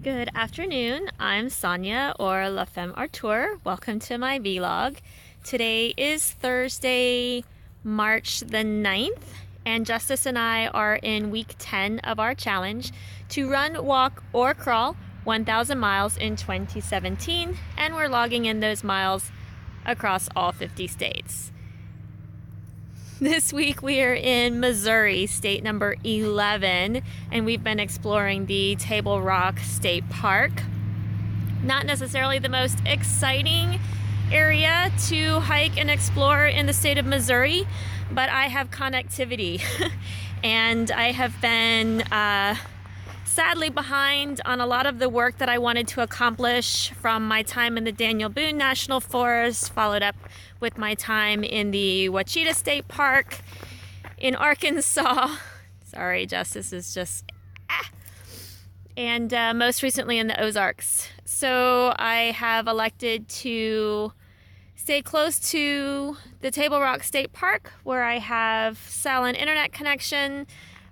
Good afternoon. I'm Sonia, or La Femme Artour. Welcome to my vlog. Today is Thursday, March the 9th, and Justice and I are in week 10 of our challenge to run, walk, or crawl 1,000 miles in 2017, and we're logging in those miles across all 50 states. This week we are in Missouri, state number 11, and we've been exploring the Table Rock State Park. Not necessarily the most exciting area to hike and explore in the state of Missouri, but I have connectivity and I have been sadly behind on a lot of the work that I wanted to accomplish from my time in the Daniel Boone National Forest, followed up with my time in the Ouachita State Park in Arkansas. Sorry, Justice is just and most recently in the Ozarks. So I have elected to stay close to the Table Rock State Park, where I have solid internet connection,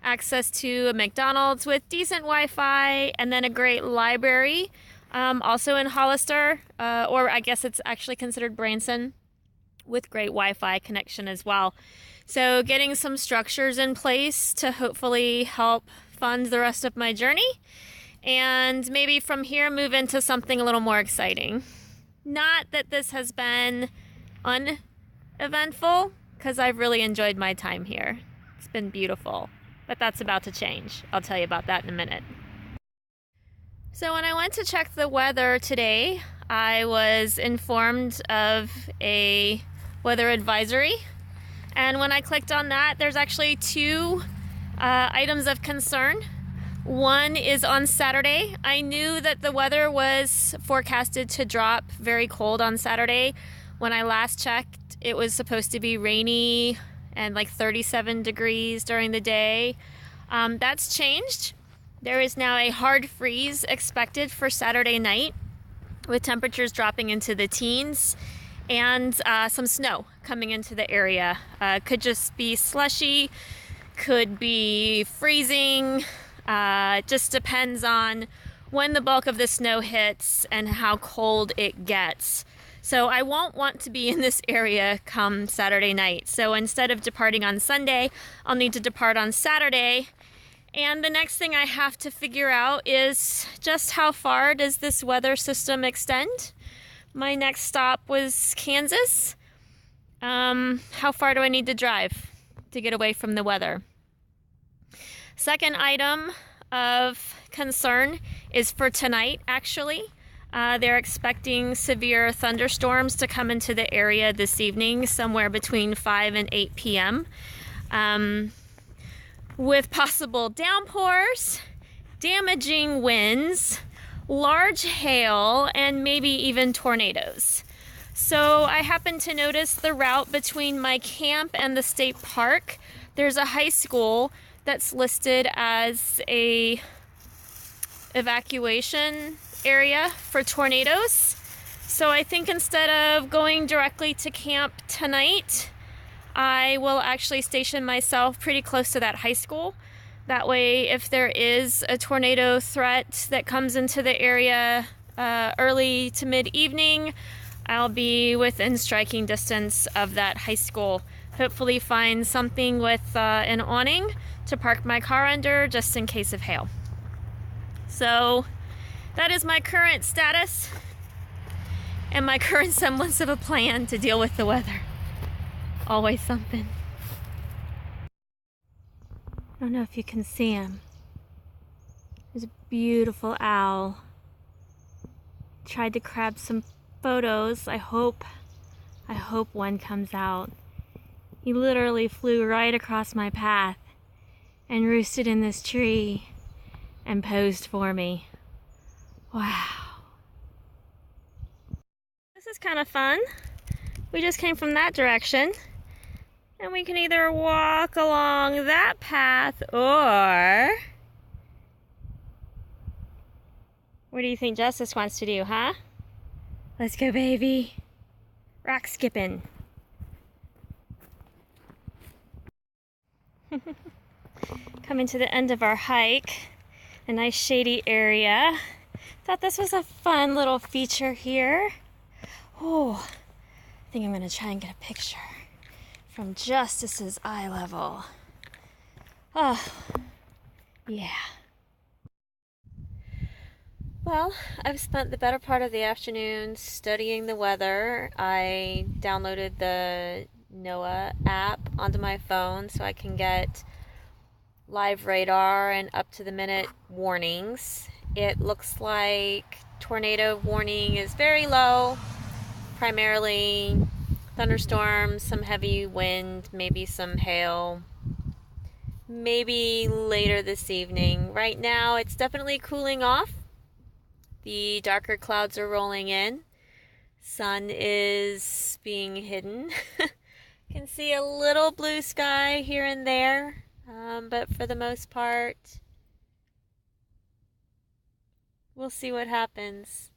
access to a McDonald's with decent Wi-Fi, and then a great library, also in Hollister, or I guess it's actually considered Branson, with great Wi-Fi connection as well. So getting some structures in place to hopefully help fund the rest of my journey, and maybe from here move into something a little more exciting. Not that this has been uneventful, because I've really enjoyed my time here. It's been beautiful. But that's about to change. I'll tell you about that in a minute. So when I went to check the weather today, I was informed of a weather advisory. And when I clicked on that, there's actually two items of concern. One is on Saturday. I knew that the weather was forecasted to drop very cold on Saturday. When I last checked, it was supposed to be rainy and like 37 degrees during the day. That's changed. There is now a hard freeze expected for Saturday night, with temperatures dropping into the teens, and some snow coming into the area. Could just be slushy, could be freezing. It just depends on when the bulk of the snow hits and how cold it gets. So I won't want to be in this area come Saturday night. So instead of departing on Sunday, I'll need to depart on Saturday. And the next thing I have to figure out is just how far does this weather system extend? My next stop was Kansas. How far do I need to drive to get away from the weather? Second item of concern is for tonight, actually. They're expecting severe thunderstorms to come into the area this evening, somewhere between 5 and 8 p.m., with possible downpours, damaging winds, large hail, and maybe even tornadoes. So I happened to notice the route between my camp and the state park. There's a high school that's listed as a evacuation area for tornadoes. So I think instead of going directly to camp tonight, I will actually station myself pretty close to that high school. That way, if there is a tornado threat that comes into the area early to mid-evening, I'll be within striking distance of that high school. Hopefully find something with an awning to park my car under, just in case of hail. So that is my current status and my current semblance of a plan to deal with the weather. Always something. I don't know if you can see him. There's a beautiful owl. Tried to grab some photos. I hope one comes out. He literally flew right across my path and roosted in this tree and posed for me. Wow. This is kind of fun. We just came from that direction, and we can either walk along that path, or what do you think Justice wants to do, huh? Let's go, baby. Rock skipping. Coming to the end of our hike. A nice shady area. Thought this was a fun little feature here. Oh, I think I'm gonna try and get a picture from Justice's eye level. Oh, yeah. Well, I've spent the better part of the afternoon studying the weather. I downloaded the NOAA app onto my phone so I can get live radar and up-to-the-minute warnings. It looks like tornado warning is very low, primarily thunderstorms, some heavy wind, maybe some hail, maybe later this evening. Right now it's definitely cooling off. The darker clouds are rolling in. Sun is being hidden. Can see a little blue sky here and there, but for the most part, we'll see what happens.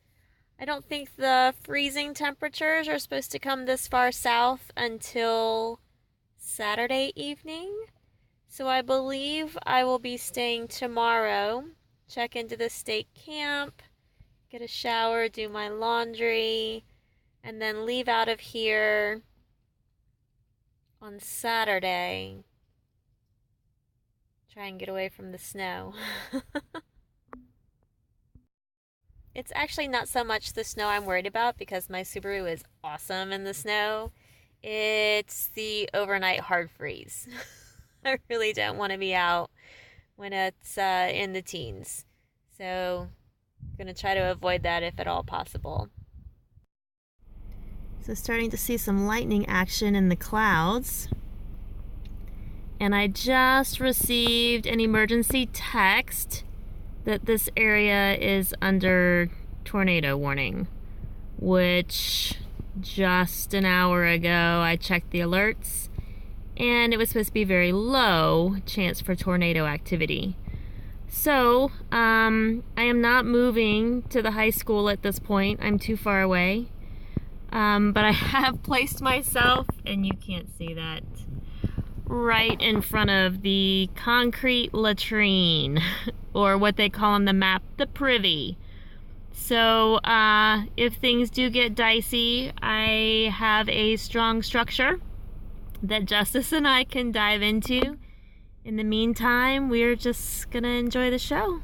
I don't think the freezing temperatures are supposed to come this far south until Saturday evening. So I believe I will be staying tomorrow, check into the state camp, get a shower, do my laundry, and then leave out of here on Saturday. Try and get away from the snow. It's actually not so much the snow I'm worried about because my Subaru is awesome in the snow. It's the overnight hard freeze. I really don't want to be out when it's in the teens. So I'm going to try to avoid that if at all possible. So starting to see some lightning action in the clouds. And I just received an emergency text that this area is under tornado warning, which just an hour ago I checked the alerts and it was supposed to be very low chance for tornado activity. So I am not moving to the high school at this point. I'm too far away. But I have placed myself, and you can't see that, right in front of the concrete latrine, or what they call on the map, the privy. So if things do get dicey, I have a strong structure that Justice and I can dive into. In the meantime, we're just gonna enjoy the show.